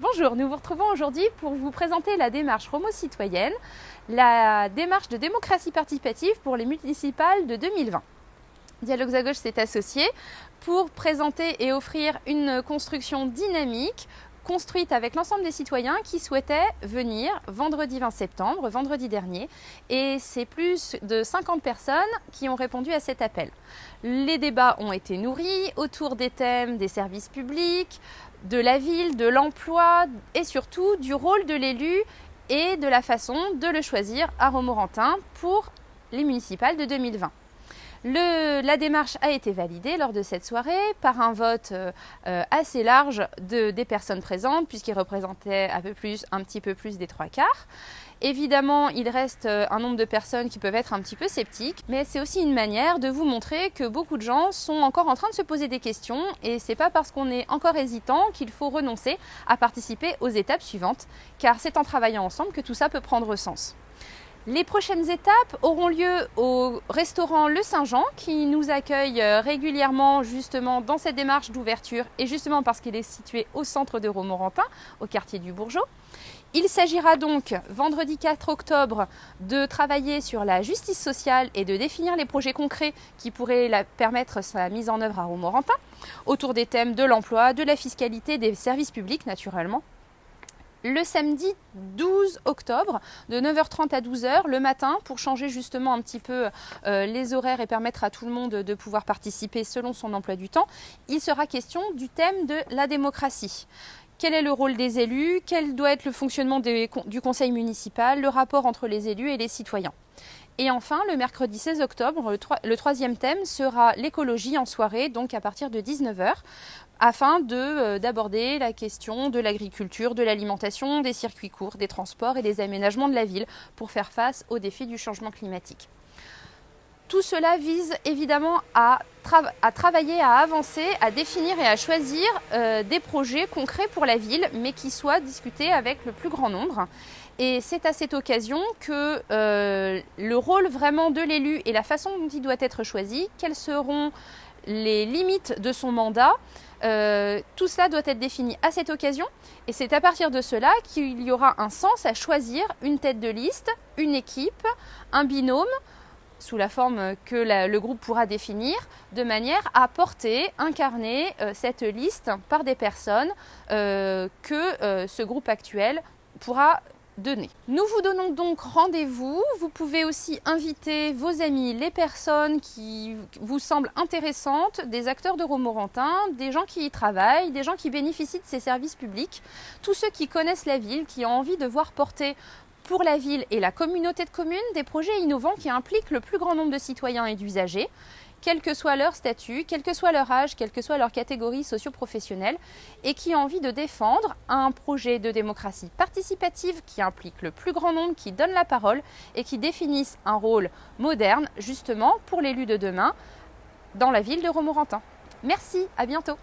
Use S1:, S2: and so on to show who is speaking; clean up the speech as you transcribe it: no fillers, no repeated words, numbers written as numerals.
S1: Bonjour, nous vous retrouvons aujourd'hui pour vous présenter la démarche Romo Citoyenne, la démarche de démocratie participative pour les municipales de 2020. Dialogues à gauche s'est associé pour présenter et offrir une construction dynamique construite avec l'ensemble des citoyens qui souhaitaient venir vendredi 20 septembre, vendredi dernier. Et c'est plus de 50 personnes qui ont répondu à cet appel. Les débats ont été nourris autour des thèmes des services publics, de la ville, de l'emploi et surtout du rôle de l'élu et de la façon de le choisir à Romorantin pour les municipales de 2020. La démarche a été validée lors de cette soirée par un vote assez large des personnes présentes, puisqu'il représentait un petit peu plus des 3/4. Évidemment, il reste un nombre de personnes qui peuvent être un petit peu sceptiques, mais c'est aussi une manière de vous montrer que beaucoup de gens sont encore en train de se poser des questions, et c'est pas parce qu'on est encore hésitant qu'il faut renoncer à participer aux étapes suivantes, car c'est en travaillant ensemble que tout ça peut prendre sens. Les prochaines étapes auront lieu au restaurant Le Saint-Jean qui nous accueille régulièrement justement dans cette démarche d'ouverture et justement parce qu'il est situé au centre de Romorantin, au quartier du Bourgeot. Il s'agira donc vendredi 4 octobre de travailler sur la justice sociale et de définir les projets concrets qui pourraient permettre sa mise en œuvre à Romorantin autour des thèmes de l'emploi, de la fiscalité, des services publics naturellement. Le samedi 12 octobre, de 9h30 à 12h le matin, pour changer justement un petit peu les horaires et permettre à tout le monde de pouvoir participer selon son emploi du temps, il sera question du thème de la démocratie. Quel est le rôle des élus? Quel doit être le fonctionnement du conseil municipal? Le rapport entre les élus et les citoyens? Et enfin, le mercredi 16 octobre, le troisième thème sera l'écologie en soirée, donc à partir de 19h, afin d'aborder la question de l'agriculture, de l'alimentation, des circuits courts, des transports et des aménagements de la ville pour faire face aux défis du changement climatique. Tout cela vise évidemment à travailler, à avancer, à définir et à choisir des projets concrets pour la ville, mais qui soient discutés avec le plus grand nombre. Et c'est à cette occasion que le rôle vraiment de l'élu et la façon dont il doit être choisi, quelles seront les limites de son mandat, tout cela doit être défini à cette occasion. Et c'est à partir de cela qu'il y aura un sens à choisir une tête de liste, une équipe, un binôme, sous la forme que le groupe pourra définir, de manière à incarner cette liste par des personnes que ce groupe actuel pourra donner. Nous vous donnons donc rendez-vous. Vous pouvez aussi inviter vos amis, les personnes qui vous semblent intéressantes, des acteurs de Romorantin, des gens qui y travaillent, des gens qui bénéficient de ces services publics, tous ceux qui connaissent la ville, qui ont envie de voir porter pour la ville et la communauté de communes des projets innovants qui impliquent le plus grand nombre de citoyens et d'usagers, quel que soit leur statut, quel que soit leur âge, quelle que soit leur catégorie socio-professionnelle, et qui ont envie de défendre un projet de démocratie participative qui implique le plus grand nombre, qui donne la parole et qui définisse un rôle moderne justement pour l'élu de demain dans la ville de Romorantin. Merci, à bientôt.